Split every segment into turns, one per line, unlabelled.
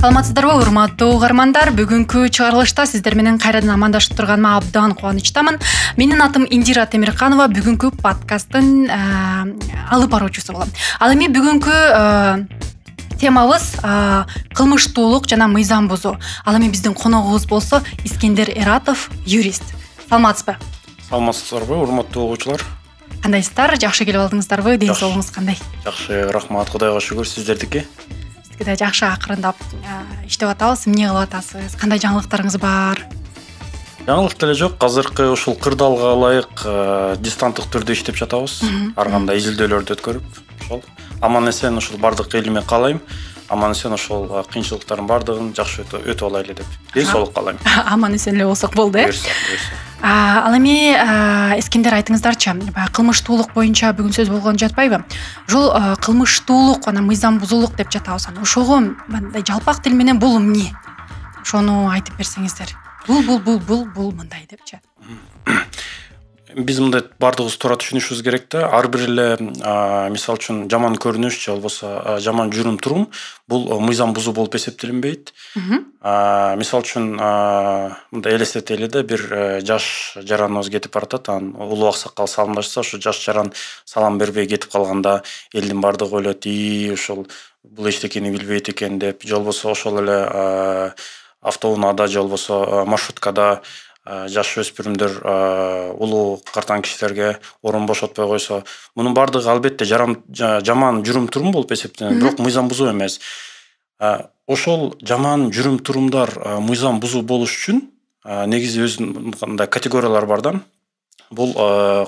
Саламатсыздарбы, урматтуу угармандар? Бүгүнкү чыгарылышта сиздер менен кайрадан амандашып турганыма абдан кубанычтамын. Менин атым Индира Темирканова, бүгүнкү подкасттын алып баруучусу болом. Ал эми бүгүнкү темабыз кылмыштуулук жана мыйзам бузуу. Ал эми биздин коногубуз болсо Искендер Эратов, юрист. Саламатсызбы?
Саламатсыздарбы, урматтуу угуучулар?
Кандайсыздар? Жакшы келип алдыңыздарбы? Ден соолугуңуз кандай?
Жакшы, рахмат, Кудайга шүгүр. Сиздердики?
Бизге да жакшы, акырындап иштеп атабыз. Эмне кылып атасыз? Кандай жаңылыктарыңыз бар?
Жаңылык деле жок. Азыркы ушул кырдаалга ылайык дистанттык түрдө иштеп жатабыз. Ар кандай изилдөөлөрдү өткөрүп, ошол аман эсен ушул бардык элиме каалайм. Аман эсен ошол кыйынчылыктардын бардыгын жакшы өтүп алайлы деп. Ден соолук каалайм.
Аман эсен эле болсок болду,
Буюрса.
Ал эми Искендер, айтыңыздарчы, кылмыштуулук боюнча бүгүн сөз болгон жатпайбы? Ушул кылмыштуулук, анан мыйзам бузуулук деп жатабыз. Ошого мындай жалпак тил менен бул эмне? Ошону айтып берсеңиздер. Бул мындай депчи.
Биз мындай бардыгыбыз туура түшүнүшүбүз керек да. Ар бир эле мисалы үчүн жаман көрүнүш же болбосо жаман жүрүм турум бул мыйзам бузуу болуп эсептелинбейт. Мисалы үчүн мындай элестетели да, бир жаш жараныбыз кетип баратат, анан улуу аксакал саламдашса, ошо жаш жаран салам бербей кетип калганда элдин бардыгы ойлойт, ушул бул эчтекени билбейт экен деп, же болбосо ошол эле автоунаада же болбосо маршруткада жаш өспүрүмдөр улуу картаң кишилерге орун бошотпой койсо, мунун бардыгы албетте жаман жүрүм турум болуп эсептелет, бирок мыйзам бузуу эмес. Ошол жаман жүрүм турумдар мыйзам бузуу болуш үчүн негизи өзүнүн категориялары бар да. Бул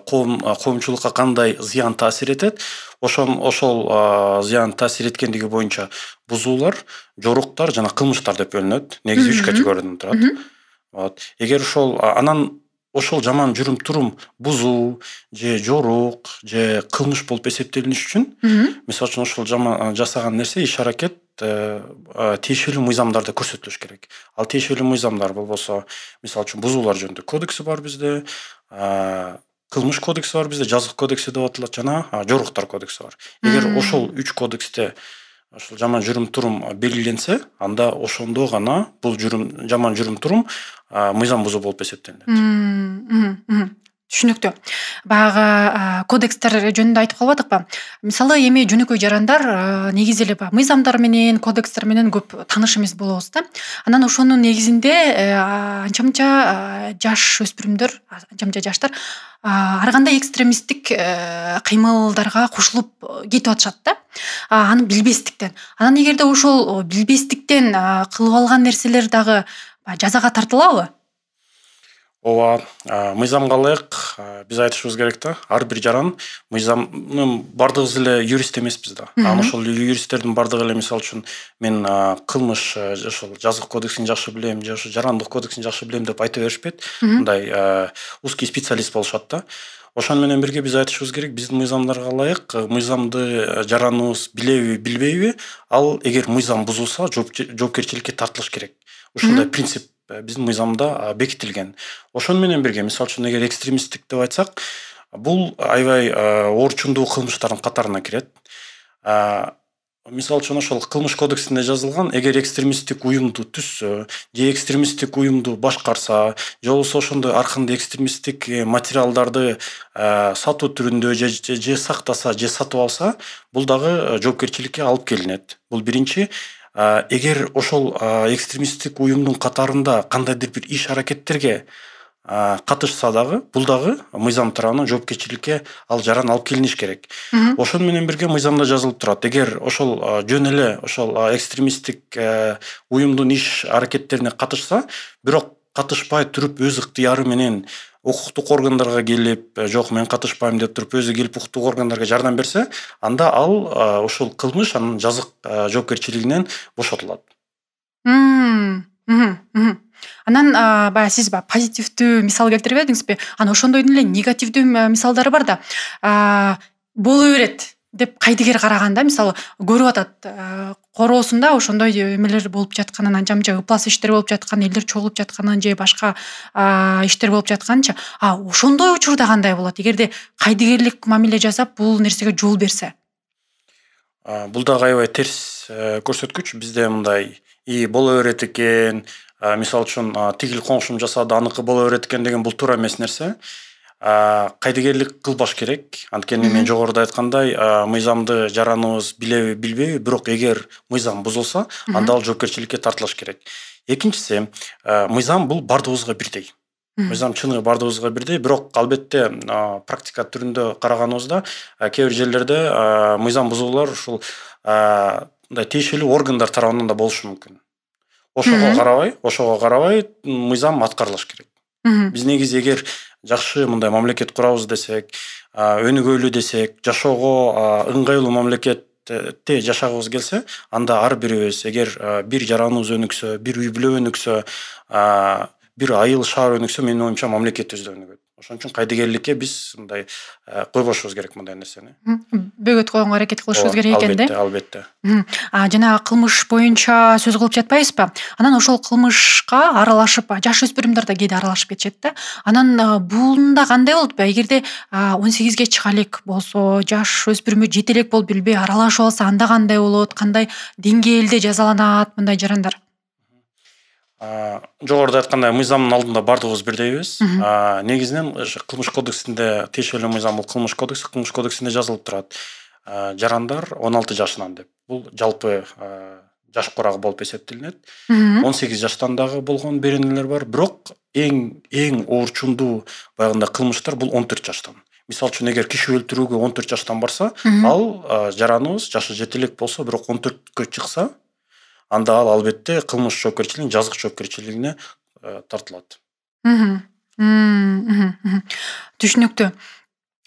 коомчулукка кандай зыян таасир этет, ошол зыян таасир эткендиги боюнча бузуулар, жоруктар жана кылмыштар деп бөлүнөт. Негизи 3 категориядан турат. Эгер анан ошол жаман жүрүм турум бузуу же жорук же кылмыш болуп эсептелиниш үчүн, мисалы үчүн ошол жаман жасаган нерсе, иш аракет тиешелүү мыйзамдарда көрсөтүлүш керек. Ал тиешелүү мыйзамдар болбосо, мисалы үчүн бузуулар жөнүндө кодекси бар бизде, кылмыш кодекси бар бизде, жазык кодекси деп аталат, жана жоруктар кодекси бар. Эгер ошол 3 кодексте ошол жаман жүрүм турум белгиленсе, анда ошондо гана бул жаман жүрүм турум мыйзам бузуу болуп эсептелинет.
Түшүнүктүү. Баягы кодекстер жөнүндө айтып калбадыкпы? Мисалы, эми жөнөкөй жарандар негизи эле мыйзамдар менен, кодекстер менен көп тааныш эмес болобуз да. Анан ошонун негизинде анча-мынча жаш өспүрүмдөр, анча-мынча жаштар ар кандай экстремисттик кыймылдарга кошулуп кетип атышат да. Аны билбестиктен. Анан эгерде ошол билбестиктен кылып алган нерселер дагы жазага тартылабы?
Ооба, мыйзамга ылайык биз айтышыбыз керек да. Ар бир жаран мыйзамдын бардыгыбыз эле юрист эмеспиз да. Анан ошол юристтердин бардыгы эле, мисалы үчүн мен кылмыш, ошол жазык кодексин жакшы билем, же ошо жарандык кодексин жакшы билем деп айта беришпейт. Мындай узкий специалист болушат да. Ошону менен бирге биз айтышыбыз керек, биздин мыйзамдарга ылайык мыйзамды жараныбыз билеби, билбейби, ал эгер мыйзам бузулса, жоопкерчиликке тартылыш керек. Ушундай принцип биздин мыйзамда бекитилген. Ошону менен бирге, мисалы үчүн эгер экстремисттик деп айтсак, бул аябай оорчундуу кылмыштардын катарына кирет. Мисалы үчүн ошол кылмыш кодексинде жазылган, эгер экстремисттик уюмду түзсө, же экстремисттик уюмду башкарса, же болбосо ошондой ар кандай экстремисттик материалдарды сатуу түрүндө же сактаса, же сатып алса, бул дагы жоопкерчиликке алып келинет. Бул биринчи. Эгер ошол экстремисттик уюмдун катарында кандайдыр бир иш аракеттерге катышса дагы, бул дагы мыйзам тарабынан жоопкерчиликке ал жаран алып келиниш керек. Ошону менен бирге мыйзамда жазылып турат. Эгер ошол жөн эле ошол экстремисттик уюмдун иш аракеттерине катышса, бирок катышпай туруп өз ыктыяры менен укуктук органдарга келип, жок мен катышпайм деп туруп өзү келип укуктук органдарга жардам берсе, анда ал ошол кылмыш анын жазык жоопкерчилигинен бошотулат.
Анан баягы сиз позитивдүү мисал келтирбедиңизби? Анан ошондойдун эле негативдүү мисалдары бар да. Боло берет деп кайдыгер караганда, мисалы, көрүп атат короосунда ошондой эмелер болуп жатканын, анча-мынча ыплас иштер болуп жатканын, элдер чогулуп жатканын же башка иштер болуп жатканынча, ошондой учурда кандай болот? Эгерде кайдыгерлик мамиле жасап, бул нерсеге жол берсе?
Бул дагы аябай терс көрсөткүч. Бизде мындай и боло берет экен, мисалы үчүн тигил коңшум жасады аныкы боло берет экен деген бул туура эмес нерсе. Кайдыгерлик кылбаш керек. Анткени мен жогоруда айткандай, мыйзамды жараныбыз билеби билбейби, бирок эгер мыйзам бузулса, анда ал жоопкерчиликке тартылыш керек. Экинчиси, мыйзам бул бардыгыбызга бирдей. Мыйзам чыныгы бардыгыбызга бирдей, бирок албетте практика түрүндө караганыбызда кээ бир жерлерде мыйзам бузуулар ушул мындай тиешелүү органдар тарабынан да болушу мүмкүн. Ошого карабай мыйзам аткарылыш керек. Биз негизи эгер жакшы мындай мамлекет курабыз десек, өнүгөлү десек, жашоого ыңгайлуу мамлекетте жашагыбыз келсе, анда ар бирибиз эгер бир жараныбыз өнүксө, бир үй бүлө өнүксө, бир айыл шаар өнүксө, менин оюмча мамлекетибиз да өнүгөт. Ошон үчүн кайдыгерликке биз мындай койбошубуз керек мындай нерсени.
Бөгөт койгонго аракет кылышыбыз керек экен да.
Албетте.
Жанагы кылмыш боюнча сөз кылып жатпайбызбы? Анан ошол кылмышка аралашып, жаш өспүрүмдөр да кээде аралашып кетишет да. Анан бунда кандай болот? Эгерде 18ге чыга элек болсо, жаш өспүрүмү жете элек болуп билбей аралашып алса, анда кандай болот? Кандай деңгээлде жазаланат мындай жарандар?
Жогоруда айткандай, мыйзамдын алдында бардыгыбыз бирдейбиз. Негизинен кылмыш кодексинде тиешелүү мыйзам бул кылмыш кодексинде жазылып турат. Жарандар 16 жашынан деп. Бул жалпы жаш курагы болуп эсептелинет. 18 жаштан дагы болгон беренелер бар, бирок эң оорчундуу баягында кылмыштар бул 14 жаштан. Мисалы үчүн эгер киши өлтүрүүгө 14 жаштан барса, ал жараныбыз жашы жете элек болсо, бирок 14кө чыкса, анда ал албетте кылмыш жоопкерчилигине, жазык жоопкерчилигине тартылат.
Түшүнүктүү.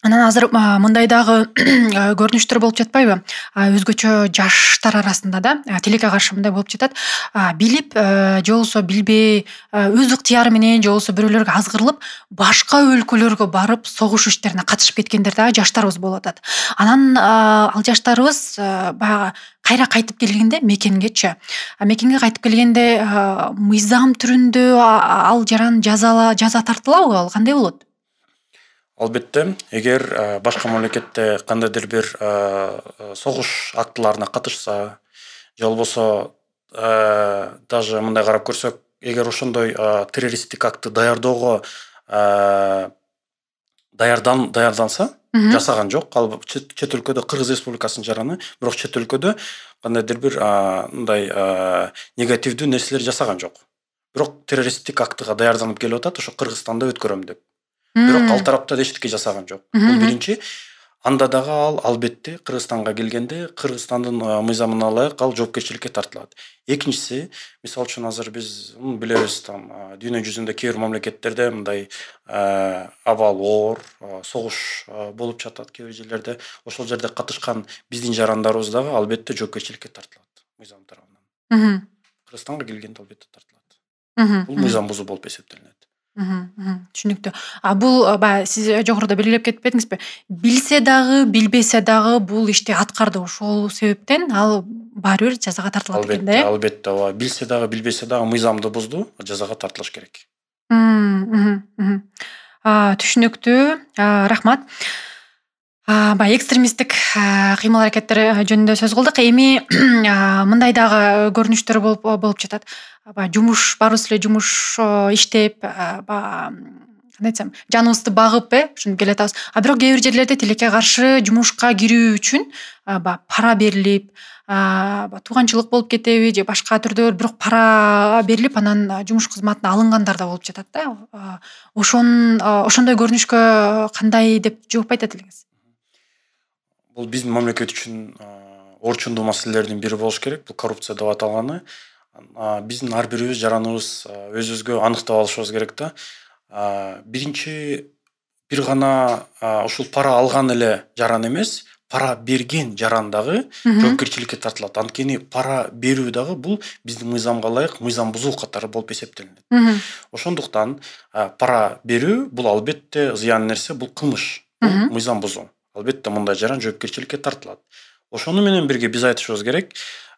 Анан азыр мындай дагы көрүнүштөр болуп жатпайбы? Өзгөчө жаштар арасында да тилекке каршы мындай болуп жатат. Билип, же болбосо билбей, өз ыктыяры менен же болбосо бирөөлөргө азгырылып, башка өлкөлөргө барып согуш иштерине катышып кеткендер дагы жаштарыбыз болуп атат. Анан ал жаштарыбыз баягы кайра кайтып келгенде мекенге кайтып келгенде мыйзам түрүндө ал жаран жаза тартылабы? Ал кандай болот?
Албетте, эгер башка мамлекетте кандайдыр бир согуш актыларына катышса, же болбосо даже мындай карап көрсөк, эгер ошондой террористтик акты даярдоого даярданса, жасаган жок. Ал чет өлкөдө Кыргыз Республикасынын жараны, бирок чет өлкөдө кандайдыр бир мындай негативдүү нерселер жасаган жок. Бирок террористтик актыга даярданып келип атат, ошо Кыргызстанда өткөрөм деп. Бирок ал тарапта да эчтеке жасаган жок. Бул биринчи. Анда дагы ал албетте Кыргызстанга келгенде Кыргызстандын мыйзамына ылайык ал жоопкерчиликке тартылат. Экинчиси, мисалы үчүн азыр биз билебиз, дүйнө жүзүндө кээ бир мамлекеттерде мындай абал оор, согуш болуп жатат кээ бир жерлерде. Ошол жерде катышкан биздин жарандарыбыз дагы албетте жоопкерчиликке тартылат мыйзам тарабынан. Кыргызстанга келгенде албетте тартылат. Бул мыйзам бузуу болуп эсептелинет.
Түшүнүктүү. Бул сиз жогоруда белгилеп кетпедиңизби? Билсе дагы, билбесе дагы бул ишти аткарды. Ошол себептен ал баары бир жазага тартылат экен да.
Албетте, ооба. Билсе дагы, билбесе дагы мыйзамды бузду, жазага тартылыш керек.
Түшүнүктүү. Рахмат. Экстремисттик кыймыл аракеттер жөнүндө сөз кылдык. Эми мындай дагы көрүнүштөр болуп жатат. Барыбыз эле жумуш иштеп, кандай айтсам, жаныбызды багып, ушинтип келатабыз. Бирок кээ бир жерлерде тилекке каршы жумушка кирүү үчүн пара берилип, тууганчылык болуп кетеби же башка түрдө бирок пара берилип, анан жумуш кызматына алынгандар да болуп жатат да. Ошондой көрүнүшкө кандай деп жооп айтат элеңиз?
Бул биздин мамлекет үчүн орчундуу маселелердин бири болуш керек. Бул коррупция деп аталганы. Биздин ар бирибиз жараныбыз өзүбүзгө аныктап алышыбыз керек да. Биринчи бир гана ушул пара алган эле жаран эмес, пара берген жаран дагы жоопкерчиликке тартылат. Анткени пара берүү дагы бул биздин мыйзамга ылайык мыйзам бузуу катары болуп эсептелинет. Ошондуктан пара берүү бул албетте зыян нерсе, бул кылмыш, бул мыйзам бузуу. Албетте мындай жаран жоопкерчиликке тартылат. Ошону менен бирге биз айтышыбыз керек,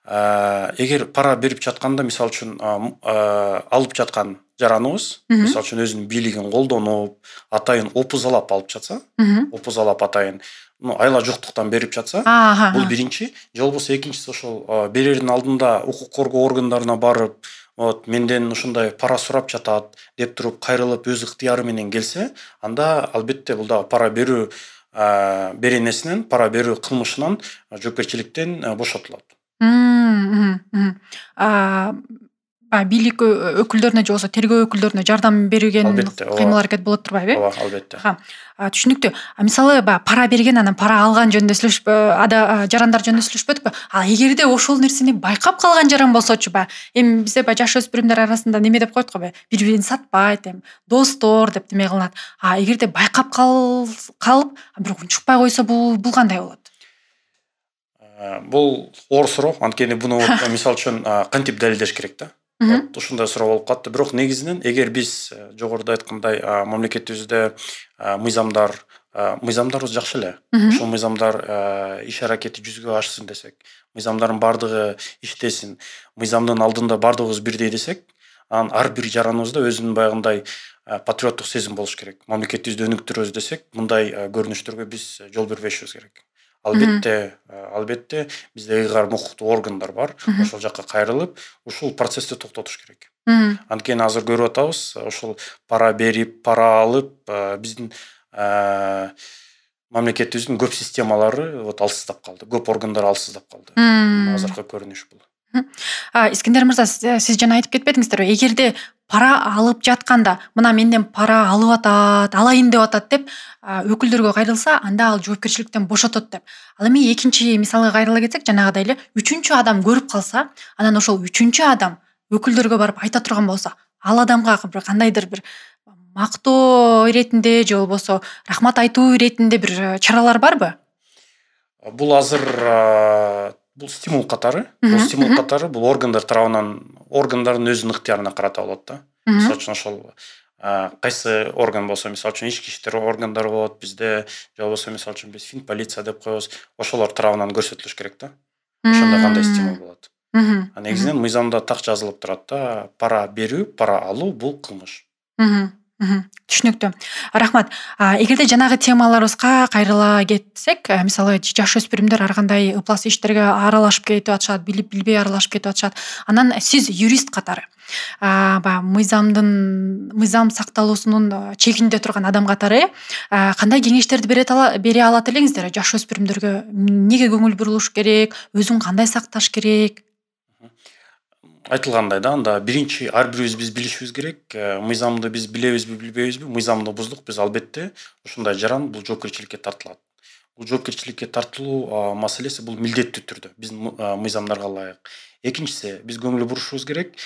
эгер пара берип жатканда мисалы үчүн алып жаткан жараныбыз мисалы үчүн өзүнүн бийлигин колдонуп атайын опузалап алып жатса, опузалап атайын айла жоктуктан берип жатса, бул биринчи. Же болбосо экинчиси ошол берердин алдында укук коргоо органдарына барып, вот менден ушундай пара сурап жатат деп туруп кайрылып өз ыктыяры менен келсе, анда албетте бул дагы пара берүү беренесинен, пара берүү кылмышынан жоопкерчиликтен бошотулат.
Бийлик өкүлдөрүнө же болбосо тергөө өкүлдөрүнө жардам берген кыймыл аракет болот турбайбы?
Ооба, албетте.
Түшүнүктүү. Мисалы пара берген, анан пара алган жөнүндө жарандар жөнүндө сүйлөшпөдүкпү? Эгерде ошол нерсени байкап калган жаран болсочу, эми бизде жаш өспүрүмдөр арасында неме деп коет го, бири бирин сатпайт, достор деп неме кылынат. Эгерде байкап калып, бирок унчукпай койсо бул кандай болот?
Бул оор суроо, анткени буну мисалы үчүн кантип далилдеш керек да? Ушундай суроо болуп калды. Бирок негизинен эгер биз жогоруда айткандай мамлекетибизде мыйзамдарыбыз жакшы эле. Ошол мыйзамдар иш аракети жүзгө ашсын десек, мыйзамдардын баардыгы иштесин, мыйзамдын алдында баардыгыбыз бирдей десек, анан ар бир жараныбызда өзүнүн баягындай патриоттук сезим болуш керек. Мамлекетибизди өнүктүрөбүз десек, мындай көрүнүштөргө биз жол бербешибиз керек. Албетте бизде ыйгар укуктуу органдар бар. Ошол жакка кайрылып, ушул процессти токтотуш керек. Анткени азыр көрүп атабыз, ошол пара берип, пара алып, биздин мамлекетибиздин көп системалары алсыздап калды. Көп органдар алсыздап калды. Азыркы көрүнүш бул.
Искендер мырза, сиз жана айтып кетпедиңиздерби? Эгерде пара алып жатканда, мына менден пара алып атат, алайын деп атат деп өкүлдөргө кайрылса, анда ал жоопкерчиликтен бошотот деп. Ал эми экинчи мисалга кайрыла кетсек, жанагыдай эле үчүнчү адам көрүп калса, анан ошол үчүнчү адам өкүлдөргө барып айта турган болсо, ал адамга кандайдыр бир мактоо иретинде же болбосо рахмат айтуу иретинде бир чаралар барбы?
Бул азыр бул стимул катары. Бул органдар тарабынан, органдардын өзүнүн ыктыярына карата болот да. Мисалы үчүн ошол кайсы орган болсо, мисалы үчүн ички иштер органдары болот бизде, же болбосо мисалы үчүн биз финполиция деп коебуз, ошолор тарабынан көрсөтүлүш керек да. Ошондо кандай стимул болот. Негизинен мыйзамда так жазылып турат да, пара берүү, пара алуу бул кылмыш.
Түшүнүктүү. Рахмат. Эгерде жанагы темаларыбызга кайрыла кетсек, мисалы жаш өспүрүмдөр ар кандай ыплас иштерге аралашып кетип атышат, билип билбей аралашып кетип атышат. Анан сиз юрист катары, мыйзам сакталуусунун чегинде турган адам катары кандай кеңештерди бере алат элеңиздер жаш өспүрүмдөргө? Эмнеге көңүл бурулуш керек, өзүн кандай сакташ керек?
Айтылгандай да, анда биринчи ар бирибиз биз билишибиз керек. Мыйзамды биз билебизби, билбейбизби? Мыйзамды буздук, биз албетте ушундай жаран бул жоопкерчиликке тартылат. Бул жоопкерчиликке тартылуу маселеси бул милдеттүү түрдө биздин мыйзамдарга ылайык. Экинчиси, биз көңүл бурушубуз керек.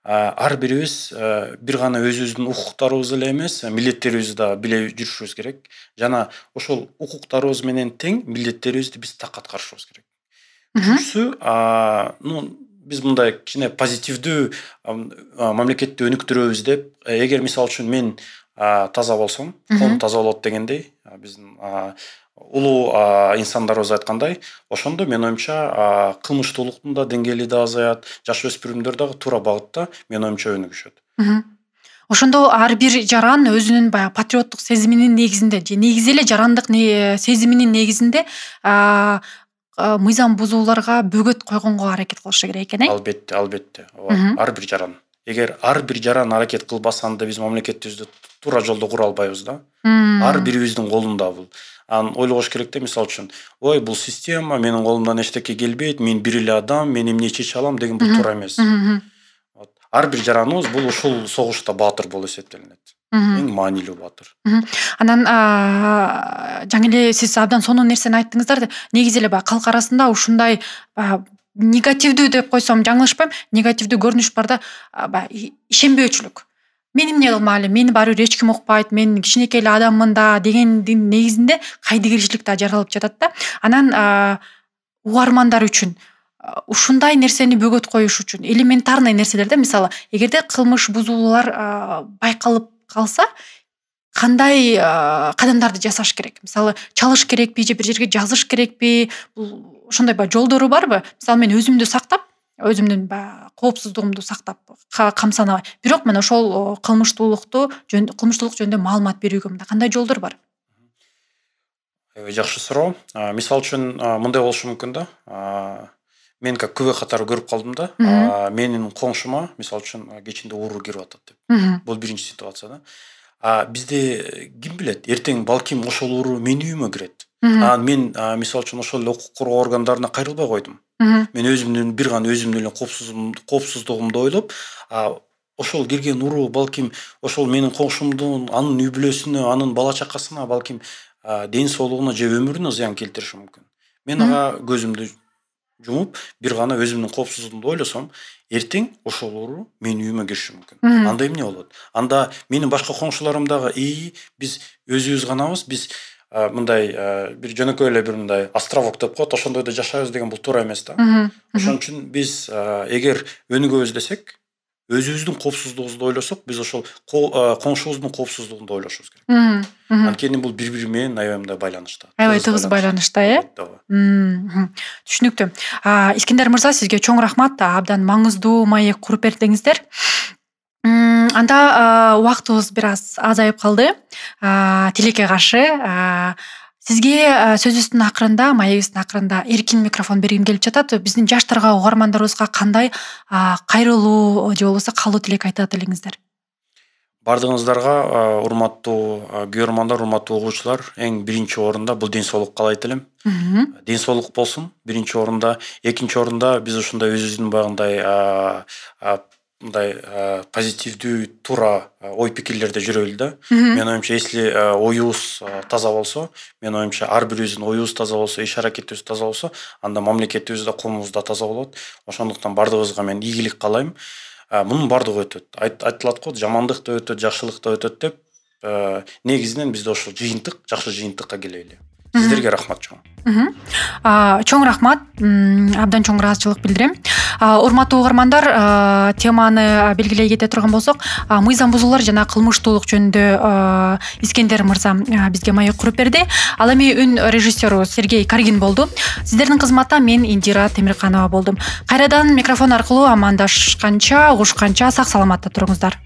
Ар бирибиз бир гана өзүбүздүн укуктарыбыз эле эмес, милдеттерибизди да биле жүрүшүбүз керек. Жана ошол укуктарыбыз менен тең милдеттерибизди биз так аткарышыбыз керек. Үчүнчүсү, биз мындай кичине позитивдүү мамлекетти өнүктүрөбүз деп, эгер мисалы үчүн мен таза болсом, коом таза болот дегендей, биздин улуу инсандарыбыз айткандай, ошондо менин оюмча кылмыштуулуктун да деңгээли да азаят, жаш өспүрүмдөр дагы туура багытта менин оюмча өнүгүшөт.
Ошондо ар бир жаран өзүнүн баягы патриоттук сезиминин негизинде же негизи эле жарандык сезиминин негизинде мыйзам бузууларга бөгөт койгонго аракет кылышы керек экен,
Албетте. Ар бир жаран. Эгер ар бир жаран аракет кылбаса, анда биз мамлекетибизди туура жолдо кура албайбыз да. Ар бирибиздин колунда бул. Анан ойлогош керек да, мисалы үчүн, бул система, менин колумдан эчтеке келбейт, мен бир эле адам, мен эмне чече алам деген бул туура эмес. Ар бир жараныбыз бул ушул согушта баатыр болуп эсептелинет. Эң маанилүү баатыр.
Анан жаңы эле сиз абдан сонун нерсени айттыңыздар. Негизи эле калк арасында ушундай негативдүү деп койсом жаңылышпайм, негативдүү көрүнүш бар да, ишенбөөчүлүк. Мен эмне кылмайлы, мени баары бир эч ким укпайт, мен кичинекей эле адаммын да дегендин негизинде кайдыгерчилик да жаралып жатат да. Анан угармандар үчүн ушундай нерсени бөгөт коюш үчүн элементарный нерселер да, мисалы, эгерде кылмыш бузуулар байкалып калса, кандай кадамдарды жасаш керек? Мисалы, чалыш керекпи же бир жерге жазыш керекпи? Бул ошондой жолдору барбы? Мисалы, мен өзүмдү сактап, өзүмдүн баягы коопсуздугумду сактап камсанабай. Бирок мен ошол кылмыштуулук жөнүндө маалымат берүүгө мындай кандай жолдор бар?
Жакшы суроо. Мисалы үчүн мындай болушу мүмкүн да. Мен как күбө катары көрүп калдым да. Менин коңшума мисалы үчүн кечинде ууру кирип атат деп. Бул биринчи ситуация да. Бизде ким билет, эртең балким ошол ууру менин үйүмө кирет. Мен мисалы үчүн ошол эле укук коргоо органдарына кайрылбай койдум. Мен өзүмдүн бир гана өзүмдүн эле коопсуздугумду ойлоп, ошол кирген уруу балким ошол менин коңшумдун, анын үй бүлөсүнө, анын бала чакасына, балким ден соолугуна же өмүрүнө зыян келтириши мүмкүн. Мен ага көзүмдү жумуп, бир гана өзүмдүн коопсуздугумду ойлосом, эртең ошол ууру менин үйүмө кириши мүмкүн. Анда эмне болот? Анда менин башка коңшуларым дагы биз өзүбүз ганабыз, биз мындай бир жөнөкөй эле бир мындай островок деп коет, ошондойдо жашайбыз деген бул туура эмес да. Ошон үчүн биз эгер өнүгөбүз десек, өзүбүздүн коопсуздугубузду ойлосок, биз ошол коңшубуздун коопсуздугун да ойлошубуз керек. Анткени бул бири-бири менен аябай байланыштуу.
Аябай тыгыз байланыштуу, Түшүнүктүү. Искендер мырза, сизге чоң рахмат. Абдан маңыздуу маек куруп бердиңиздер. Анда убактыбыз бир аз азайып калды. Тилекке каршы сизге сөзүбүздүн акырында, маегибиздин акырында эркин микрофон бергим келип жатат. Биздин жаштарга, угармандарыбызга кандай кайрылуу же болбосо каалоо тилек айтат элеңиздер?
Бардыгыңыздарга урматтуу көрөрмандар, урматтуу угуучулар, эң биринчи орунда бул ден соолук каалайт элем. Ден соолук болсун биринчи орунда. Экинчи орунда биз ушундай өзүбүздүн багындай мындай позитивдүү, туура ой пикирлерде жүрөлү да. Менин оюмча, если оюбуз таза болсо, менин оюмча, ар бирибиздин оюбуз таза болсо, иш аракетибиз таза болсо, анда мамлекетибиз да, коомубуз да таза болот. Ошондуктан бардыгыбызга мен ийгилик каалайм. Мунун бардыгы өтөт. Айтылат го, жамандык да өтөт, жакшылык да өтөт деп. Негизинен бизде ошол жыйынтык, жакшы жыйынтыкка келели. Сиздерге рахмат чоң.
Чоң рахмат, абдан чоң ыраазычылык билдирем. Урматтуу угармандар, теманы белгилей кете турган болсок, мыйзам бузуулар жана кылмыштуулук жөнүндө Искендер мырза бизге маек куруп берди. Ал эми үн режиссеру Сергей Каргин болду. Сиздердин кызматта мен Индира Темирканова болдум. Кайрадан микрофон аркылуу амандашканча, угушканча сак саламатта туруңуздар.